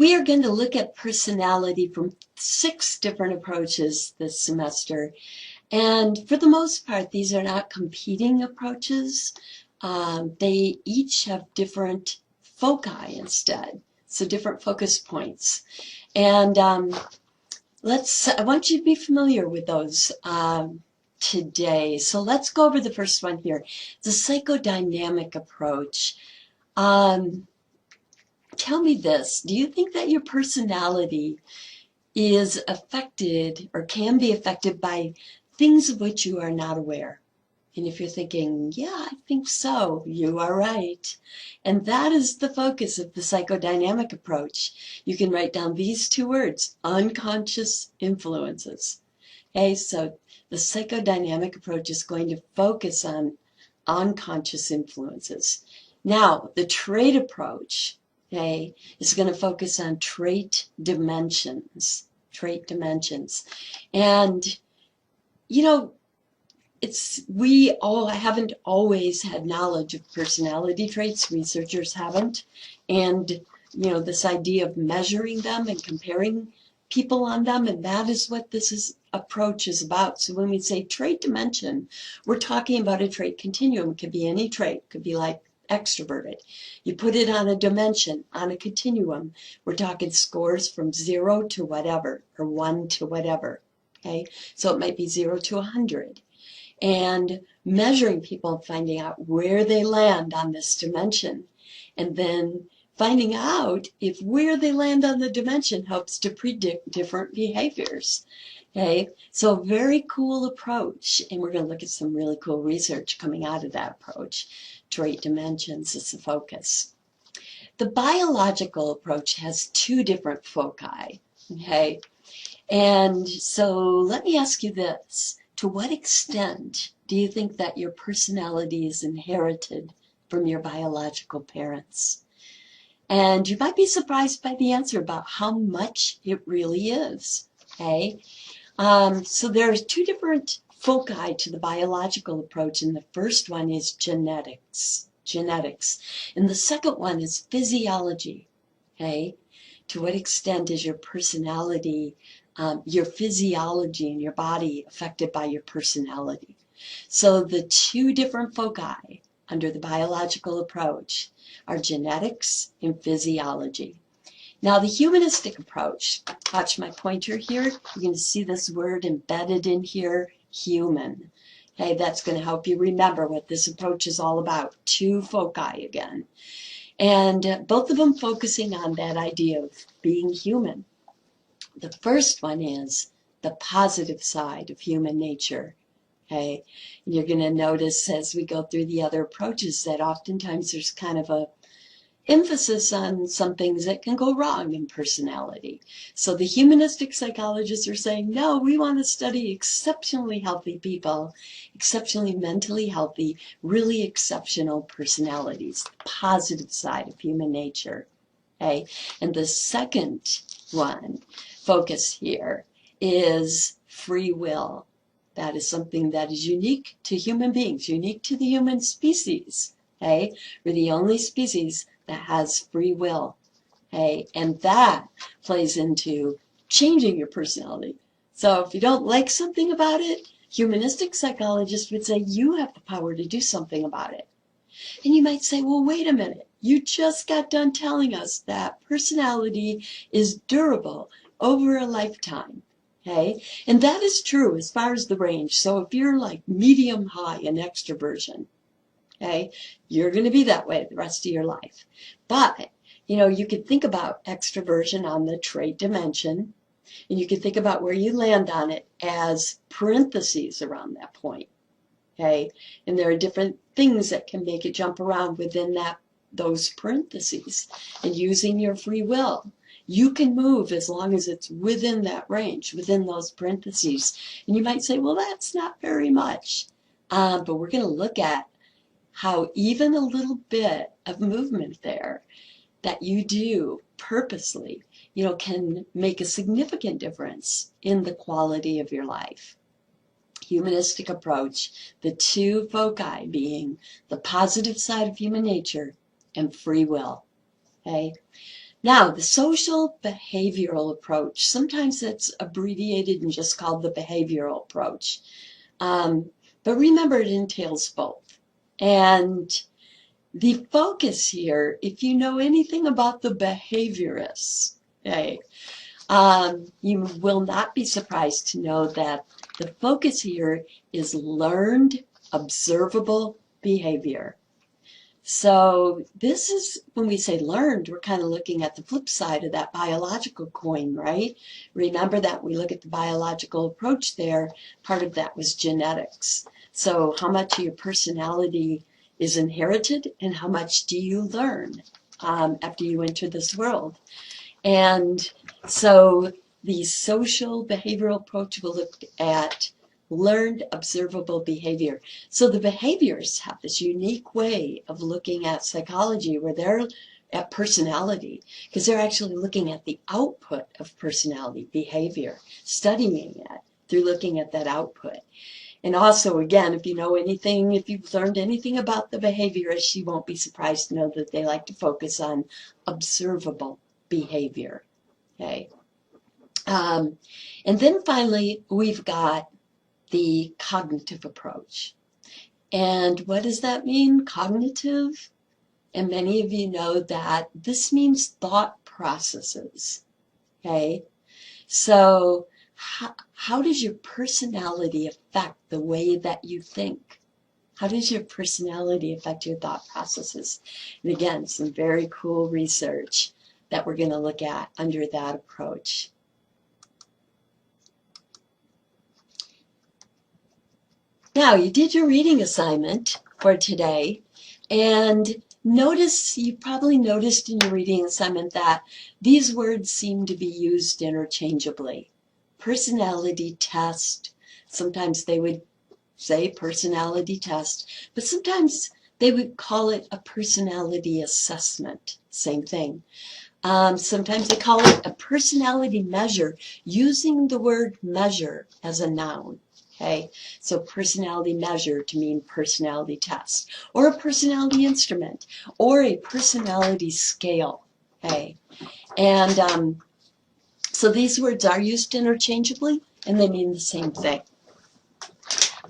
We are going to look at personality from 6 different approaches this semester. And for the most part, these are not competing approaches. They each have different foci instead, so different focus points. And I want you to be familiar with those today. So let's go over the first one here, the psychodynamic approach. Tell me this, do you think that your personality is affected or can be affected by things of which you are not aware? And if you're thinking, yeah, I think so, you are right. And that is the focus of the psychodynamic approach. You can write down these 2 words, unconscious influences. Okay, so the psychodynamic approach is going to focus on unconscious influences. Now, the trait approach, okay, is going to focus on trait dimensions. And, you know, we all haven't always had knowledge of personality traits. Researchers haven't. And, you know, this idea of measuring them and comparing people on them, and that is what this approach is about. So when we say trait dimension, we're talking about a trait continuum. It could be any trait. It could be like extroverted. You put it on a dimension, on a continuum. We're talking scores from 0 to whatever, or 1 to whatever. Okay, so it might be 0 to 100. And measuring people and finding out where they land on this dimension. And then finding out if where they land on the dimension helps to predict different behaviors. Okay, so a very cool approach. And we're going to look at some really cool research coming out of that approach. Trait dimensions is the focus. The biological approach has 2 different foci. Okay, and so let me ask you this. To what extent do you think that your personality is inherited from your biological parents? And you might be surprised by the answer about how much it really is. Okay, so there's 2 different foci to the biological approach, and the first one is genetics, and the second one is physiology. Okay, to what extent is your personality, your physiology in your body affected by your personality? So the 2 different foci under the biological approach are genetics and physiology. Now the humanistic approach, watch my pointer here, you're going to see this word embedded in here, human. Okay, that's going to help you remember what this approach is all about. 2 foci again. And both of them focusing on that idea of being human. The first one is the positive side of human nature. Okay, and you're going to notice as we go through the other approaches that oftentimes there's kind of a emphasis on some things that can go wrong in personality. So the humanistic psychologists are saying, no, we want to study exceptionally healthy people, exceptionally mentally healthy, really exceptional personalities, the positive side of human nature. Okay, and the second one focus here is free will. That is something that is unique to human beings, unique to the human species. Okay, we're the only species that has free will. Okay, and that plays into changing your personality. So if you don't like something about it, humanistic psychologists would say you have the power to do something about it. And you might say, well, wait a minute. You just got done telling us that personality is durable over a lifetime. Okay, and that is true as far as the range. So if you're like medium high in extroversion, okay, you're going to be that way the rest of your life. But, you know, you could think about extroversion on the trait dimension, and you could think about where you land on it as parentheses around that point. Okay, and there are different things that can make it jump around within those parentheses. And using your free will, you can move as long as it's within that range, within those parentheses. And you might say, well, that's not very much. But we're going to look at how even a little bit of movement there that you do purposely, you know, can make a significant difference in the quality of your life. Humanistic approach, the 2 foci being the positive side of human nature and free will. Okay, Now, the social behavioral approach, sometimes it's abbreviated and just called the behavioral approach. But remember, it entails both. And the focus here, if you know anything about the behaviorists, okay, you will not be surprised to know that the focus here is learned, observable behavior. So this is, when we say learned, we're kind of looking at the flip side of that biological coin, right? Remember that we look at the biological approach there, part of that was genetics. So how much of your personality is inherited and how much do you learn after you enter this world? And so the social behavioral approach will look at learned observable behavior. So the behaviors have this unique way of looking at psychology where they're at personality, because they're actually looking at the output of personality behavior, studying it through looking at that output. And also, again, if you know anything, if you've learned anything about the behaviorists, you won't be surprised to know that they like to focus on observable behavior. Okay. And then finally, we've got the cognitive approach. And what does that mean, cognitive? And many of you know that this means thought processes. Okay. So how does your personality affect the way that you think? How does your personality affect your thought processes? And again, some very cool research that we're going to look at under that approach. Now, you did your reading assignment for today, and you probably noticed in your reading assignment that these words seem to be used interchangeably. Personality test, sometimes they would say personality test, but sometimes they would call it a personality assessment, same thing. Sometimes they call it a personality measure, using the word measure as a noun. Okay, so personality measure to mean personality test, or a personality instrument, or a personality scale. Okay, and so these words are used interchangeably, and they mean the same thing.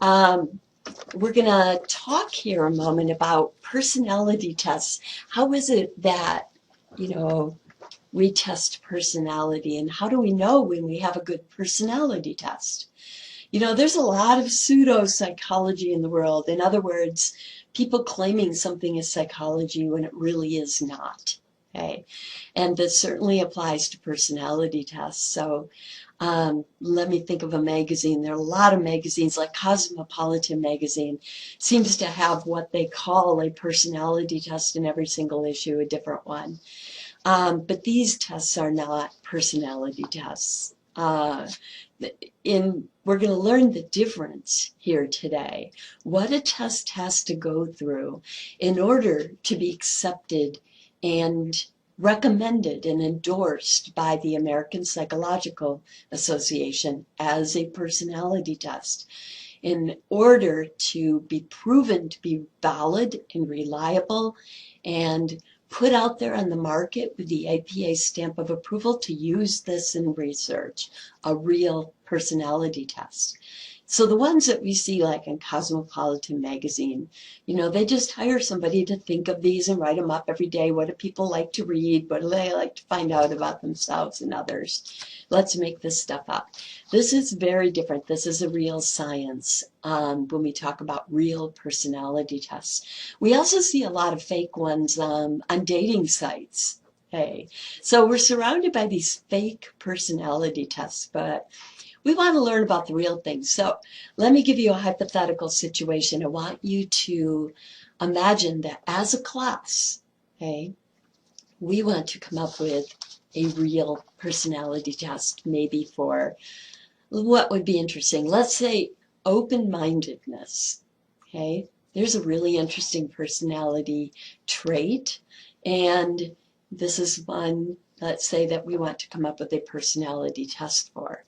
We're going to talk here a moment about personality tests. How is it that, we test personality, and how do we know when we have a good personality test? There's a lot of pseudo-psychology in the world. In other words, people claiming something is psychology when it really is not. Okay, and this certainly applies to personality tests. So let me think of a magazine. There are a lot of magazines, like Cosmopolitan magazine seems to have what they call a personality test in every single issue, a different one. But these tests are not personality tests. We're going to learn the difference here today, what a test has to go through in order to be accepted and recommended and endorsed by the American Psychological Association as a personality test, in order to be proven to be valid and reliable and put out there on the market with the APA stamp of approval to use this in research, a real personality test. So the ones that we see like in Cosmopolitan magazine, they just hire somebody to think of these and write them up every day. What do people like to read? What do they like to find out about themselves and others? Let's make this stuff up. This is very different. This is a real science when we talk about real personality tests. We also see a lot of fake ones on dating sites. Okay, so we're surrounded by these fake personality tests, but we want to learn about the real thing. So let me give you a hypothetical situation. I want you to imagine that as a class, okay, we want to come up with a real personality test, maybe for what would be interesting. Let's say open-mindedness. Okay, there's a really interesting personality trait, and this is one, let's say, that we want to come up with a personality test for.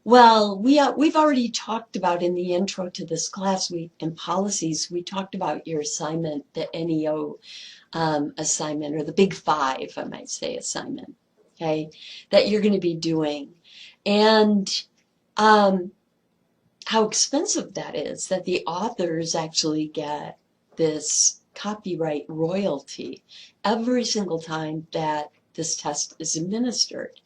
Well, we've already talked about in the intro to this class, in policies, we talked about your assignment, the NEO assignment, or the big five, I might say, assignment, okay, that you're going to be doing. And how expensive that is, that the authors actually get this copyright royalty every single time that this test is administered.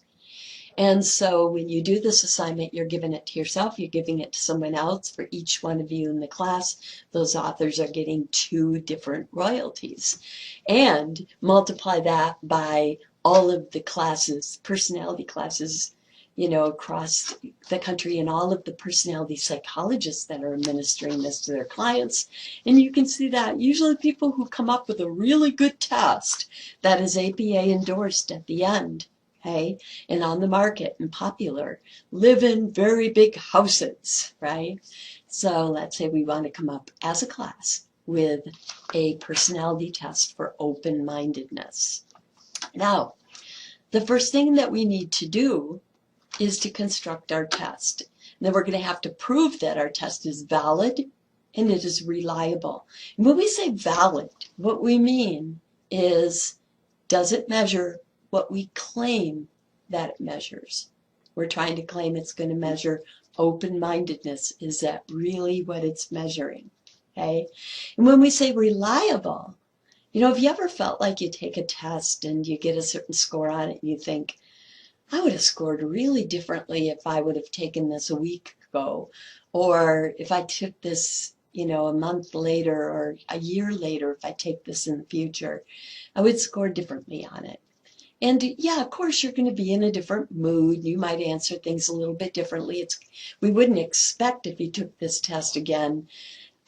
And so when you do this assignment, you're giving it to yourself, you're giving it to someone else. For each one of you in the class, those authors are getting 2 different royalties. And multiply that by all of the classes, personality classes, across the country, and all of the personality psychologists that are administering this to their clients. And you can see that usually people who come up with a really good test that is APA endorsed at the end, okay, and on the market and popular, live in very big houses, right? So let's say we want to come up as a class with a personality test for open-mindedness. Now, the first thing that we need to do is to construct our test. And then we're going to have to prove that our test is valid and it is reliable. And when we say valid, what we mean is, does it measure what we claim that it measures? We're trying to claim it's going to measure open-mindedness. Is that really what it's measuring? Okay. And when we say reliable, have you ever felt like you take a test and you get a certain score on it and you think, I would have scored really differently if I would have taken this a week ago, or if I took this, a month later or a year later, if I take this in the future, I would score differently on it. And yeah, of course, you're going to be in a different mood. You might answer things a little bit differently. We wouldn't expect, if you took this test again,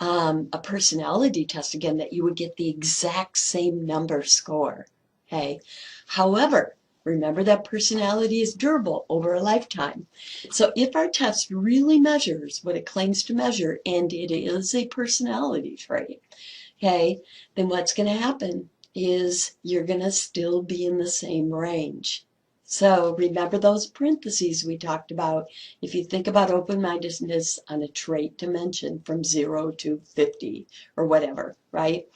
a personality test again, that you would get the exact same number score. Okay. However, remember that personality is durable over a lifetime. So if our test really measures what it claims to measure, and it is a personality trait, okay, then what's going to happen is you're going to still be in the same range. So remember those parentheses we talked about. If you think about open-mindedness on a trait dimension from 0 to 50 or whatever, right?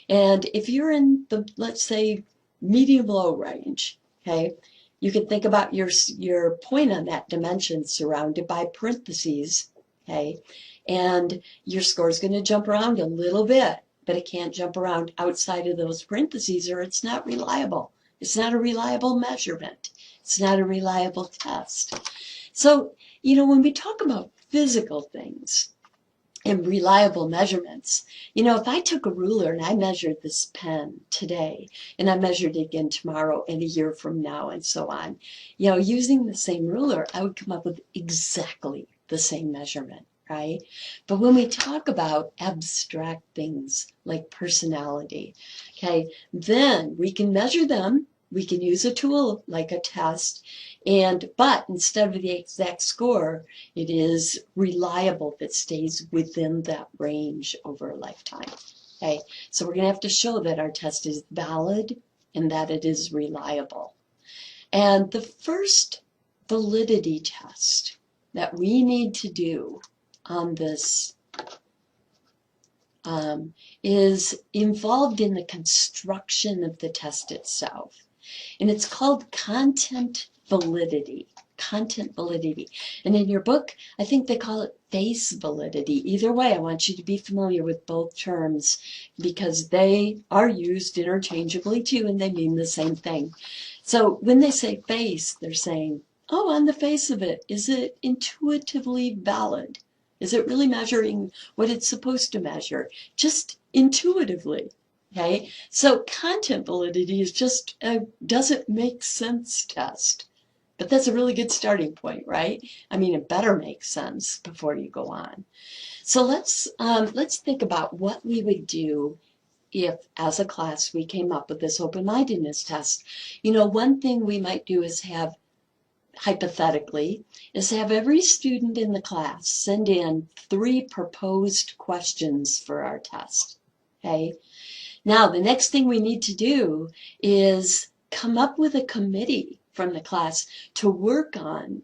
And if you're in the, let's say, medium-low range, okay, you can think about your point on that dimension surrounded by parentheses, okay, and your score is going to jump around a little bit, but it can't jump around outside of those parentheses or it's not reliable. It's not a reliable measurement. It's not a reliable test. So, when we talk about physical things and reliable measurements, if I took a ruler and I measured this pen today and I measured it again tomorrow and a year from now and so on, using the same ruler, I would come up with exactly the same measurement, right? But when we talk about abstract things like personality, okay, then we can measure them. We can use a tool like a test, but instead of the exact score, it is reliable, that stays within that range over a lifetime. Okay, so we're going to have to show that our test is valid and that it is reliable. And the first validity test that we need to do on this is involved in the construction of the test itself. And it's called content validity. Content validity. And in your book, I think they call it face validity. Either way, I want you to be familiar with both terms because they are used interchangeably too, and they mean the same thing. So when they say face, they're saying, oh, on the face of it, is it intuitively valid? Is it really measuring what it's supposed to measure? Just intuitively. Okay, so content validity is just a does it make sense test. But that's a really good starting point, right? I mean, it better make sense before you go on. So let's think about what we would do if, as a class, we came up with this open-mindedness test. One thing we might do is hypothetically, is have every student in the class send in 3 proposed questions for our test. Okay. Now, the next thing we need to do is come up with a committee from the class to work on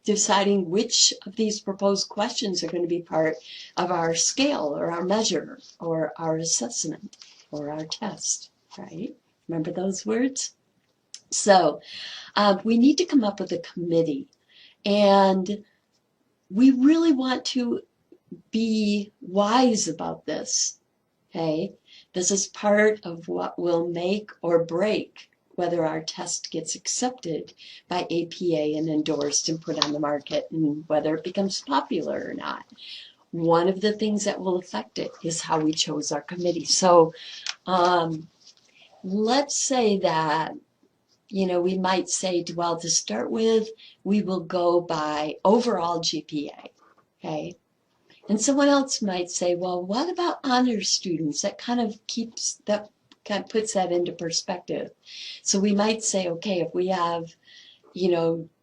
deciding which of these proposed questions are going to be part of our scale or our measure or our assessment or our test. right? Remember those words? So we need to come up with a committee, and we really want to be wise about this, okay? This is part of what will make or break whether our test gets accepted by APA and endorsed and put on the market, and whether it becomes popular or not. One of the things that will affect it is how we chose our committee. So let's say that, we might say, well, to start with, we will go by overall GPA, okay? And someone else might say, well, what about honors students? That kind of puts that into perspective. So we might say, okay, if we have,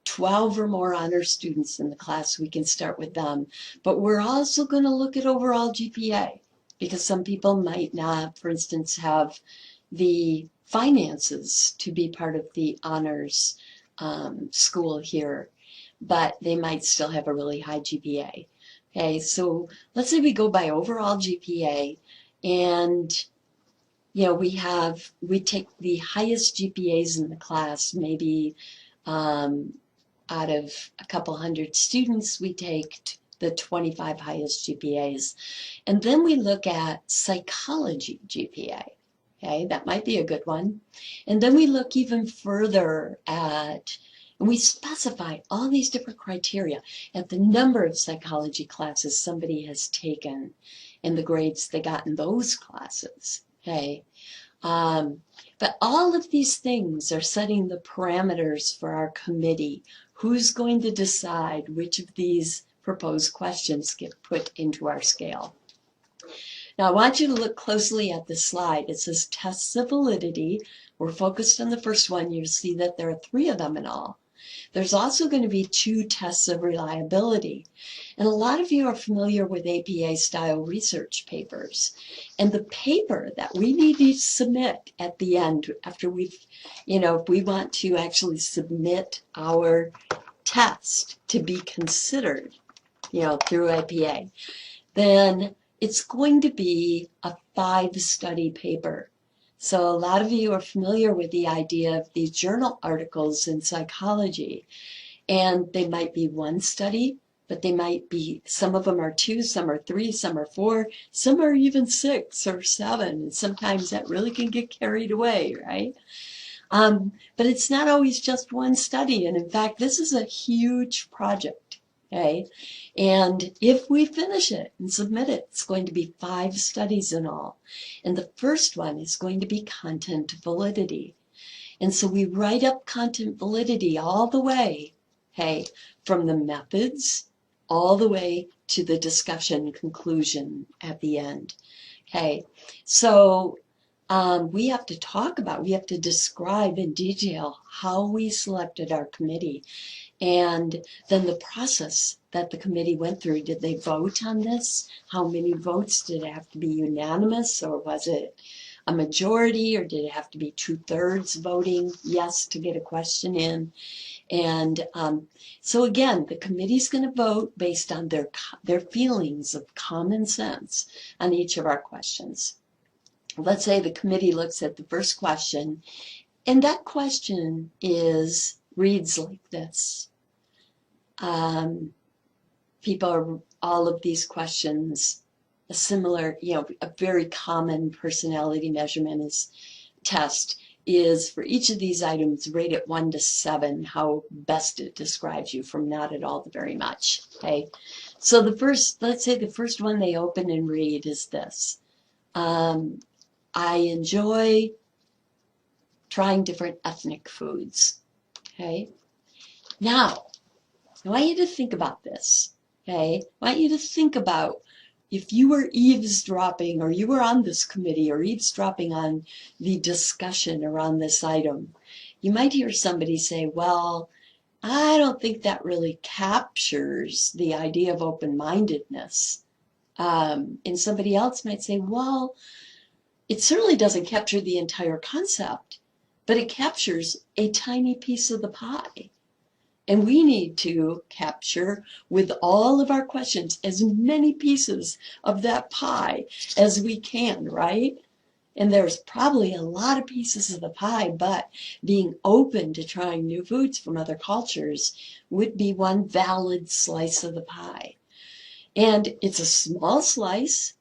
12 or more honors students in the class, we can start with them. But we're also going to look at overall GPA, because some people might not, for instance, have the finances to be part of the honors school here, but they might still have a really high GPA. Okay, so let's say we go by overall GPA, and we take the highest GPAs in the class, maybe out of a couple hundred students, we take the 25 highest GPAs. And then we look at psychology GPA. Okay, that might be a good one. And then we look even further at, and we specify all these different criteria at the number of psychology classes somebody has taken and the grades they got in those classes. Okay. But all of these things are setting the parameters for our committee. Who's going to decide which of these proposed questions get put into our scale? Now, I want you to look closely at this slide. It says tests of validity. We're focused on the first one. You'll see that there are 3 of them in all. There's also going to be 2 tests of reliability. And a lot of you are familiar with APA style research papers. And the paper that we need to submit at the end, after we've, if we want to actually submit our test to be considered, through APA, then it's going to be a 5-study paper. So a lot of you are familiar with the idea of these journal articles in psychology, and they might be 1 study, but they might be, some of them are 2, some are 3, some are 4, some are even 6 or 7, and sometimes that really can get carried away, right? But it's not always just 1 study, and in fact, this is a huge project, okay? And if we finish it and submit it, it's going to be 5 studies in all. And the first one is going to be content validity. And so we write up content validity all the way, okay, from the methods all the way to the discussion conclusion at the end. Okay, so we have to describe in detail how we selected our committee, and then the process that the committee went through. Did they vote on this? How many votes? Did it have to be unanimous, or was it a majority, or did it have to be 2/3 voting yes to get a question in? And so again, the committee's going to vote based on their feelings of common sense on each of our questions. Let's say the committee looks at the first question, and that question reads like this. All of these questions, a similar, a very common personality measurement test is, for each of these items, rate it 1 to 7, how best it describes you, from not at all to very much, okay? So let's say the first one they open and read is this. I enjoy trying different ethnic foods, okay? Now, I want you to think about this, okay? I want you to think about if you were eavesdropping, or you were on this committee, or eavesdropping on the discussion around this item. You might hear somebody say, well, I don't think that really captures the idea of open-mindedness. And somebody else might say, well, it certainly doesn't capture the entire concept, but it captures a tiny piece of the pie. And we need to capture, with all of our questions, as many pieces of that pie as we can, right? And there's probably a lot of pieces of the pie, but being open to trying new foods from other cultures would be one valid slice of the pie. And it's a small slice,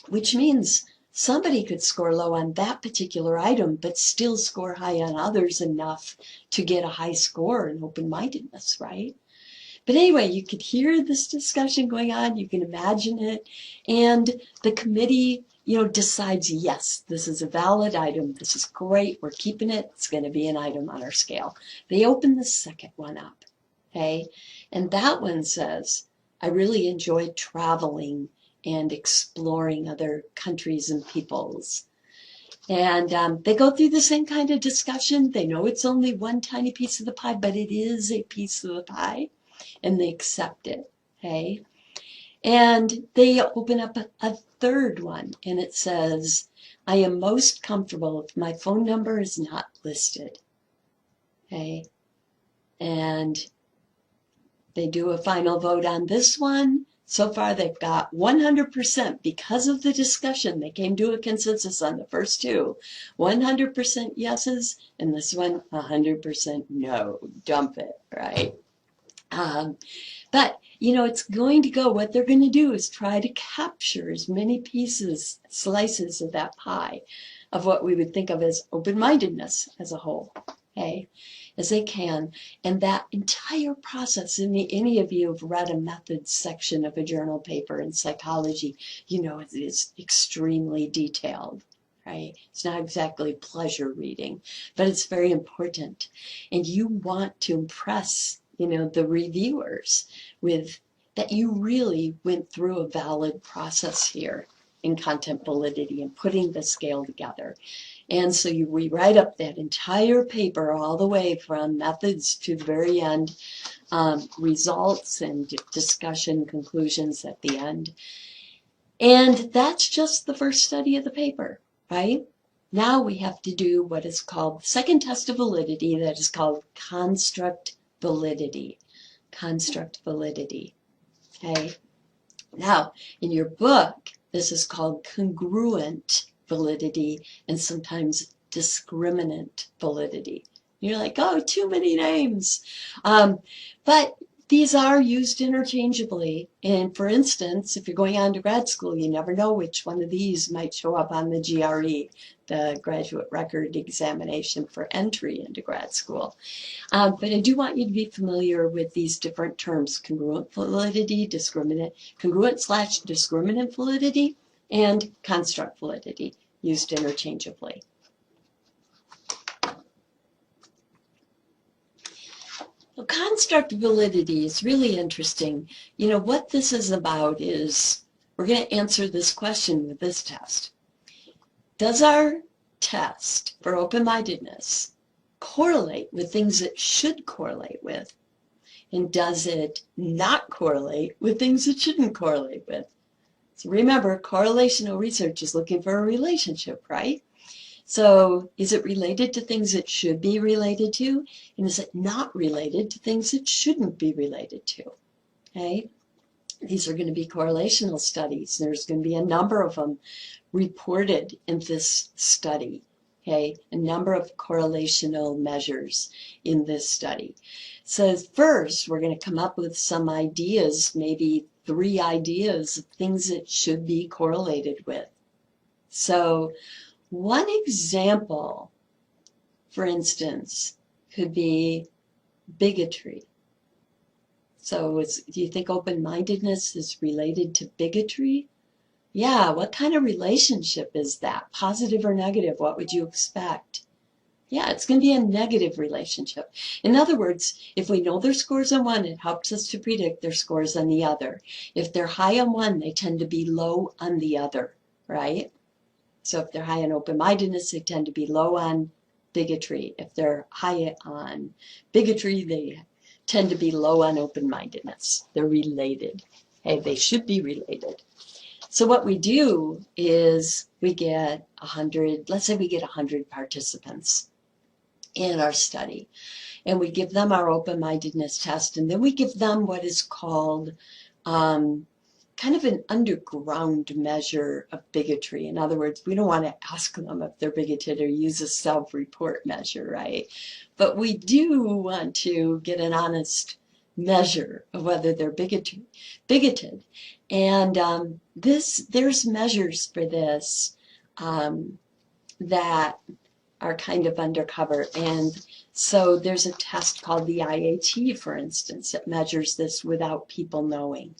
which means somebody could score low on that particular item, but still score high on others enough to get a high score in open-mindedness, right? But anyway, you could hear this discussion going on, you can imagine it, and the committee, decides, yes, this is a valid item, this is great, we're keeping it, it's going to be an item on our scale. They open the second one up, okay? And that one says, I really enjoyed traveling and exploring other countries and peoples. And they go through the same kind of discussion. They know it's only one tiny piece of the pie, but it is a piece of the pie, and they accept it, okay? And they open up a third one, and it says, I am most comfortable if my phone number is not listed, okay? And they do a final vote on this one. So far, they've got 100% because of the discussion. They came to a consensus on the first two. 100% yeses, and this one, 100% no. Dump it, right? But, it's going to go, what they're going to do is try to capture as many pieces, slices of that pie, of what we would think of as open-mindedness as a whole, okay, as they can. And that entire process, any of you have read a methods section of a journal paper in psychology, it is extremely detailed, right? It's not exactly pleasure reading, but it's very important. And you want to impress the reviewers with that you really went through a valid process here in content validity and putting the scale together. And so you rewrite up that entire paper all the way from methods to the very end, results and discussion conclusions at the end. And that's just the first study of the paper, right? Now we have to do what is called the second test of validity, that is called construct validity. Construct validity. Okay. Now, in your book, this is called congruent validity and sometimes discriminant validity. You're like, oh, too many names. But these are used interchangeably. And for instance, if you're going on to grad school, you never know which one of these might show up on the GRE, the graduate record examination for entry into grad school. But I do want you to be familiar with these different terms: congruent validity, congruent/discriminant validity, and construct validity, used interchangeably. Well, construct validity is really interesting. What this is about is, we're going to answer this question with this test. Does our test for open-mindedness correlate with things it should correlate with? And does it not correlate with things it shouldn't correlate with? So remember, correlational research is looking for a relationship, right? So is it related to things it should be related to? And is it not related to things it shouldn't be related to? Okay? These are going to be correlational studies. There's going to be a number of them reported in this study. Okay, a number of correlational measures in this study. So first, we're going to come up with some ideas, maybe 3 ideas of things that should be correlated with. So one example, for instance, could be bigotry. So do you think open-mindedness is related to bigotry? Yeah, what kind of relationship is that? Positive or negative? What would you expect? Yeah, it's going to be a negative relationship. In other words, if we know their scores on one, it helps us to predict their scores on the other. If they're high on one, they tend to be low on the other, right? So if they're high on open-mindedness, they tend to be low on bigotry. If they're high on bigotry, they tend to be low on open-mindedness. They're related. Hey, they should be related. So what we do is we get 100, let's say we get 100 participants in our study, and we give them our open-mindedness test, and then we give them what is called kind of an underground measure of bigotry. In other words, we don't want to ask them if they're bigoted or use a self-report measure, right? But we do want to get an honest measure of whether they're bigoted. And there's measures for this that are kind of undercover. And so there's a test called the IAT, for instance, that measures this without people knowing.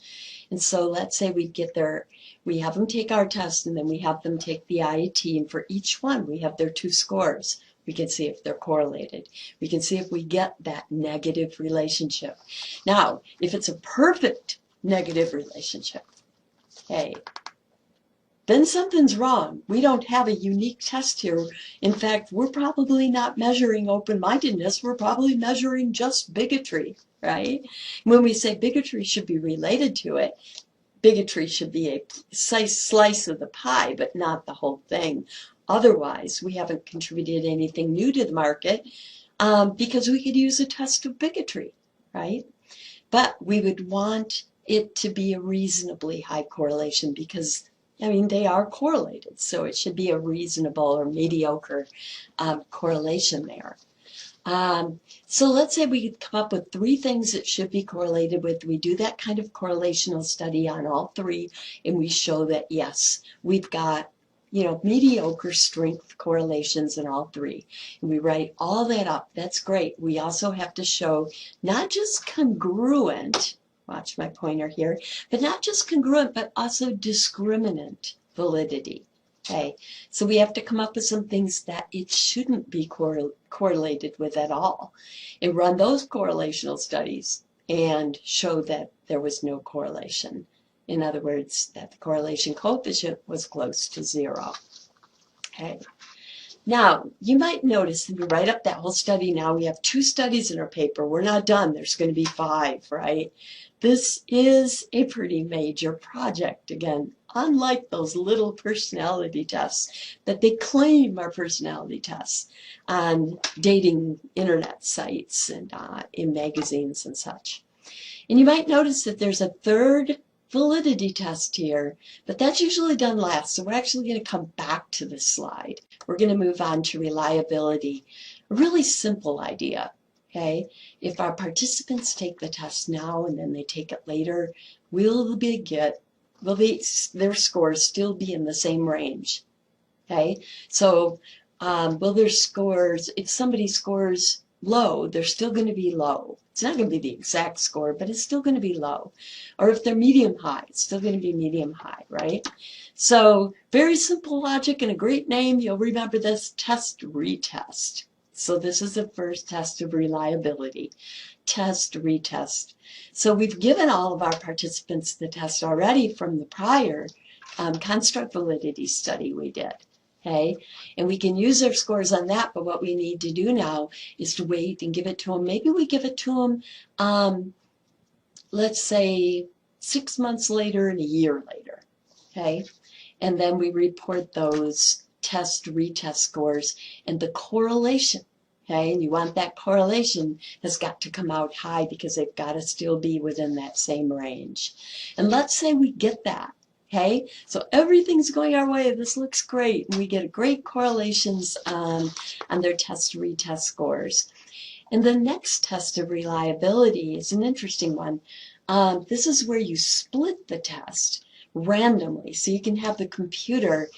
And so let's say we have them take our test, and then we have them take the IAT, and for each one we have their 2 scores. We can see if they're correlated. We can see if we get that negative relationship. Now, if it's a perfect negative relationship, hey, then something's wrong. We don't have a unique test here. In fact, we're probably not measuring open-mindedness. We're probably measuring just bigotry, right? When we say bigotry should be related to it, bigotry should be a slice of the pie, but not the whole thing. Otherwise, we haven't contributed anything new to the market because we could use a test of bigotry, right? But we would want it to be a reasonably high correlation because, I mean, they are correlated. So it should be a reasonable or mediocre correlation there. So let's say we come up with 3 things that should be correlated with. We do that kind of correlational study on all 3, and we show that, yes, we've got, mediocre strength correlations in all 3. And we write all that up. That's great. We also have to show not just congruent, watch my pointer here, but not just congruent, but also discriminant validity. Okay, so we have to come up with some things that it shouldn't be correlated with at all, and run those correlational studies and show that there was no correlation. In other words, that the correlation coefficient was close to 0. Okay. Now, you might notice that we write up that whole study. Now we have 2 studies in our paper. We're not done. There's going to be 5, right? This is a pretty major project. Again, unlike those little personality tests that they claim are personality tests on dating internet sites and in magazines and such. And you might notice that there's a 3rd validity test here, but that's usually done last. So we're actually going to come back to this slide. We're going to move on to reliability. A really simple idea. Okay, if our participants take the test now and then they take it later, will their scores still be in the same range? Okay, so will their scores, if somebody scores low, they're still going to be low. It's not going to be the exact score, but it's still going to be low. Or if they're medium high, it's still going to be medium high, right? So very simple logic and a great name. You'll remember this: test, retest. So this is the first test of reliability. Test, retest. So we've given all of our participants the test already from the prior construct validity study we did. Okay, and we can use their scores on that, but what we need to do now is to wait and give it to them. Maybe we give it to them, let's say 6 months later and a year later, okay? And then we report those test, retest scores and the correlation, okay? And you want that correlation has got to come out high because they've got to still be within that same range. And let's say we get that. Okay, so everything's going our way. This looks great. And we get great correlations on their test retest scores. And the next test of reliability is an interesting one. This is where you split the test randomly. So you can have the computer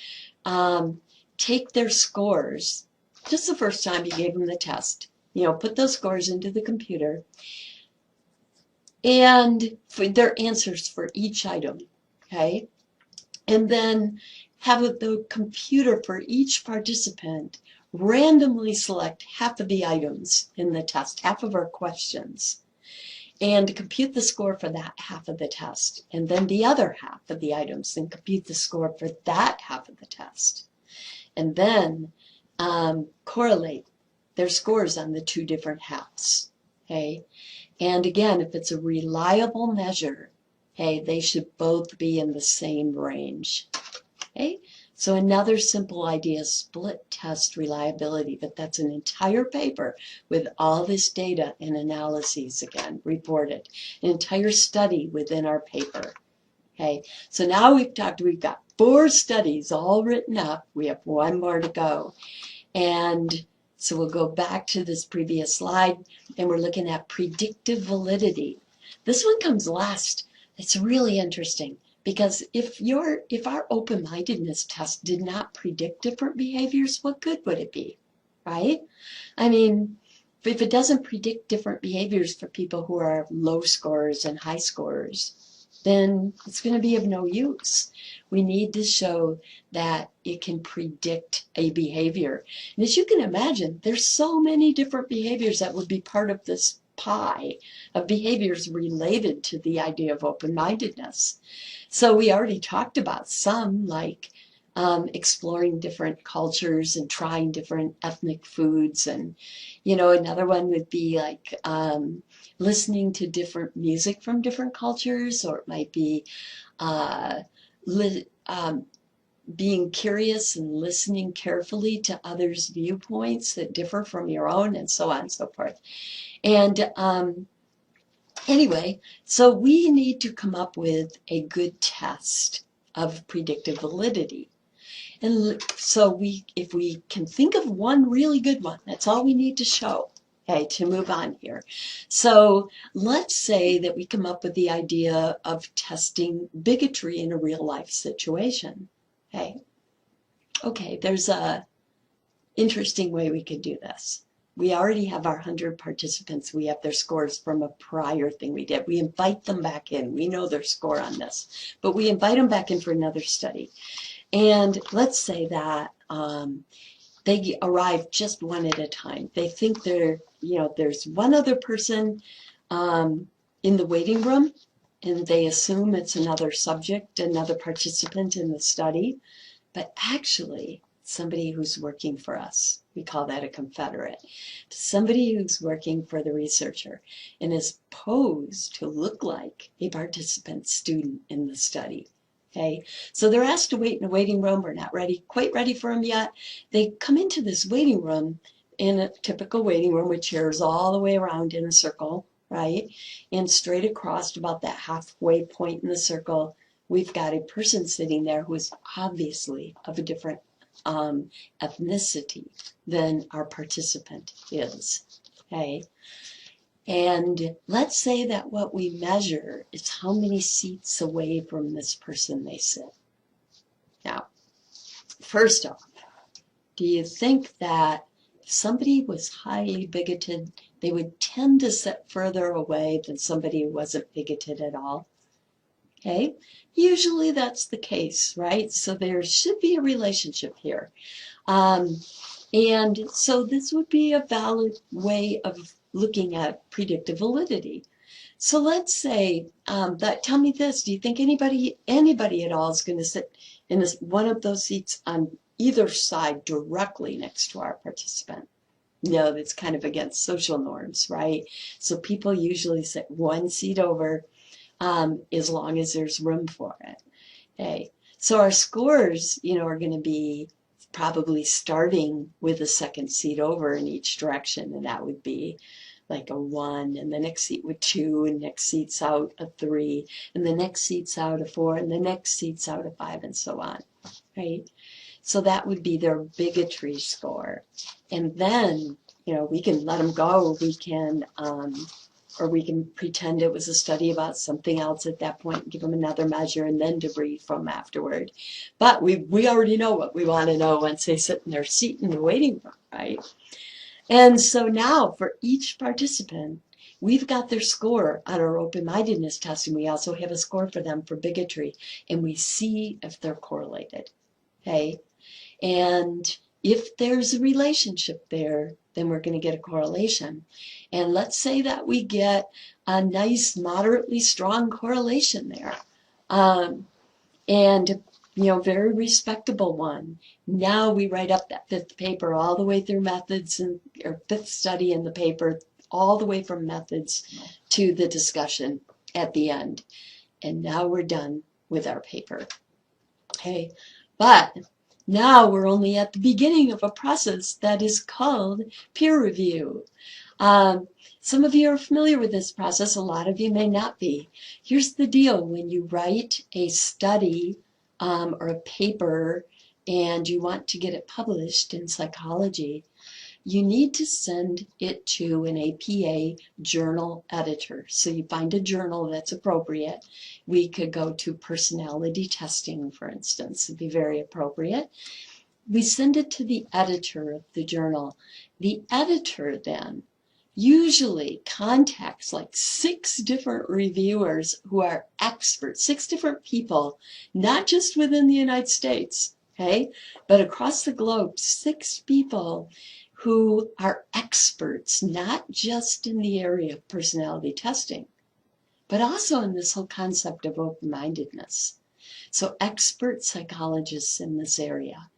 take their scores. Just the first time you gave them the test, put those scores into the computer and for their answers for each item. Okay. And then have the computer for each participant randomly select half of the items in the test, half of our questions, and compute the score for that half of the test, and then the other half of the items, and compute the score for that half of the test, and then correlate their scores on the 2 different halves. Okay, and again, if it's a reliable measure, okay, they should both be in the same range. Okay, so another simple idea, split test reliability, but that's an entire paper with all this data and analyses again reported, an entire study within our paper. Okay, so now we've got 4 studies all written up. We have 1 more to go. And so we'll go back to this previous slide, and we're looking at predictive validity. This one comes last. It's really interesting because if our open-mindedness test did not predict different behaviors, what good would it be, right? I mean, if it doesn't predict different behaviors for people who are low scorers and high scorers, then it's going to be of no use. We need to show that it can predict a behavior. And as you can imagine, there's so many different behaviors that would be part of this pie of behaviors related to the idea of open-mindedness. So we already talked about some, like exploring different cultures and trying different ethnic foods. And, another one would be like listening to different music from different cultures, or it might be uh, being curious and listening carefully to others' viewpoints that differ from your own, and so on and so forth. And anyway, so we need to come up with a good test of predictive validity. And so if we can think of one really good one, that's all we need to show, okay, to move on here. So let's say that we come up with the idea of testing bigotry in a real life situation. Okay, there's a interesting way we could do this. We already have our 100 participants. We have their scores from a prior thing we did. We invite them back in. We know their score on this, but we invite them back in for another study. And let's say that they arrive just one at a time. They think there's one other person in the waiting room, and they assume it's another subject, another participant in the study, but actually somebody who's working for us. We call that a confederate. Somebody who's working for the researcher and is posed to look like a participant student in the study. Okay, so they're asked to wait in a waiting room. We're not quite ready for them yet. They come into this waiting room, in a typical waiting room with chairs all the way around in a circle, right? And straight across about that halfway point in the circle, we've got a person sitting there who is obviously of a different ethnicity than our participant is. Okay. And let's say that what we measure is how many seats away from this person they sit. Now, first off, do you think that if somebody was highly bigoted, they would tend to sit further away than somebody who wasn't bigoted at all? Okay, usually that's the case, right? So there should be a relationship here. And so this would be a valid way of looking at predictive validity. So let's say tell me this, do you think anybody at all is going to sit in one of those seats on either side directly next to our participant? No, that's kind of against social norms, right? So people usually sit one seat over as long as there's room for it. Okay, so our scores, are going to be probably starting with a second seat over in each direction, and that would be like a 1, and the next seat with 2, and next seat's out a 3, and the next seat's out a 4, and the next seat's out a 5, and so on, right? So that would be their bigotry score. And then, we can let them go. We can, or we can pretend it was a study about something else at that point, give them another measure, and then debrief from afterward. But we already know what we want to know once they sit in their seat in the waiting room, right? And so now for each participant, we've got their score on our open-mindedness test, and we also have a score for them for bigotry, and we see if they're correlated, okay? And if there's a relationship there, then we're going to get a correlation. And let's say that we get a nice, moderately strong correlation there. And very respectable one. Now we write up that 5th paper all the way through methods, or 5th study in the paper, all the way from methods to the discussion at the end. And now we're done with our paper. Okay, but now we're only at the beginning of a process that is called peer review. Some of you are familiar with this process, a lot of you may not be. Here's the deal: when you write a study or a paper and you want to get it published in psychology, you need to send it to an APA journal editor. So you find a journal that's appropriate. We could go to personality testing, for instance, would be very appropriate. We send it to the editor of the journal. The editor then usually contacts like 6 different reviewers who are experts, 6 different people, not just within the United States, okay, but across the globe, 6 people who are experts, not just in the area of personality testing, but also in this whole concept of open-mindedness. So expert psychologists in this area.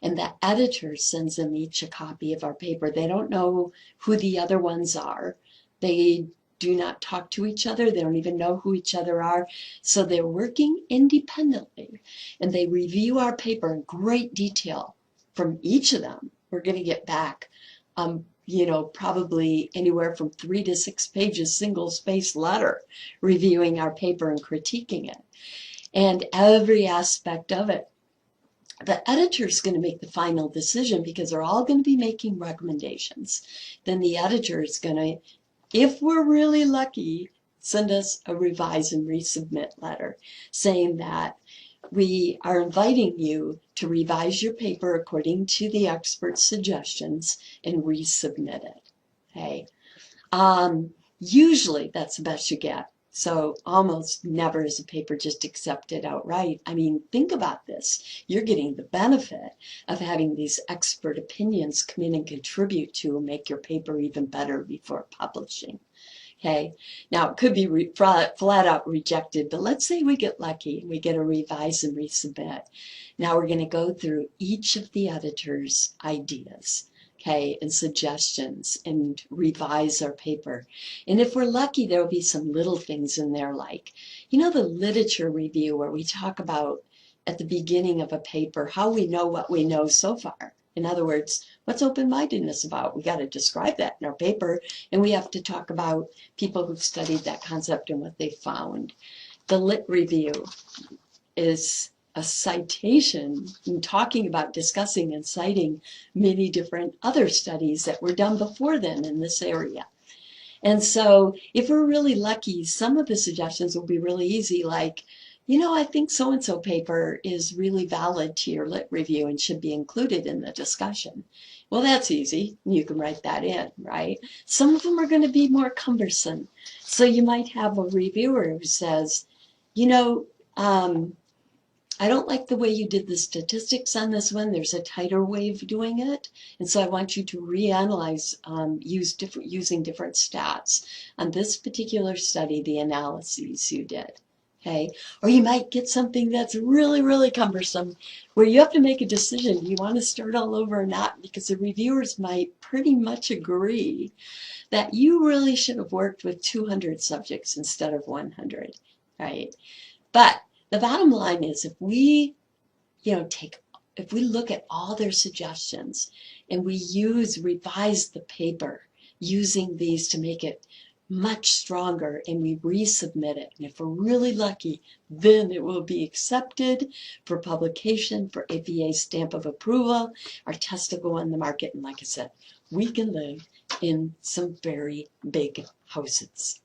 And the editor sends them each a copy of our paper. They don't know who the other ones are. They do not talk to each other. They don't even know who each other are. So they're working independently. And they review our paper in great detail from each of them. We're going to get back, probably anywhere from 3 to 6 pages, single-spaced letter, reviewing our paper and critiquing it. And every aspect of it. The editor is going to make the final decision because they're all going to be making recommendations. Then the editor is going to, if we're really lucky, send us a revise and resubmit letter saying that we are inviting you to revise your paper according to the expert's suggestions and resubmit it. Okay. Usually that's the best you get. So almost never is a paper just accepted outright. I mean, think about this. You're getting the benefit of having these expert opinions come in and contribute to and make your paper even better before publishing. Okay, now it could be flat out rejected, but let's say we get lucky and we get a revise and resubmit. Now we're going to go through each of the editor's ideas, okay, and suggestions and revise our paper. And if we're lucky, there will be some little things in there like, the literature review where we talk about at the beginning of a paper how we know what we know so far. In other words, what's open-mindedness about? We got to describe that in our paper, and we have to talk about people who've studied that concept and what they found. The lit review is a citation in talking about, discussing, and citing many different other studies that were done before then in this area. And so if we're really lucky, some of the suggestions will be really easy, like, I think so-and-so paper is really valid to your lit review and should be included in the discussion. Well, that's easy. You can write that in, right? Some of them are going to be more cumbersome. So you might have a reviewer who says, I don't like the way you did the statistics on this one. There's a tighter way of doing it. And so I want you to reanalyze using different stats on this particular study, the analyses you did. Okay, or you might get something that's really, really cumbersome where you have to make a decision. Do you want to start all over or not? Because the reviewers might pretty much agree that you really should have worked with 200 subjects instead of 100, right? But the bottom line is if we, if we look at all their suggestions and we revise the paper using these to make it much stronger and we resubmit it. And if we're really lucky, then it will be accepted for publication, for APA stamp of approval. Our test will go on the market. And like I said, we can live in some very big houses.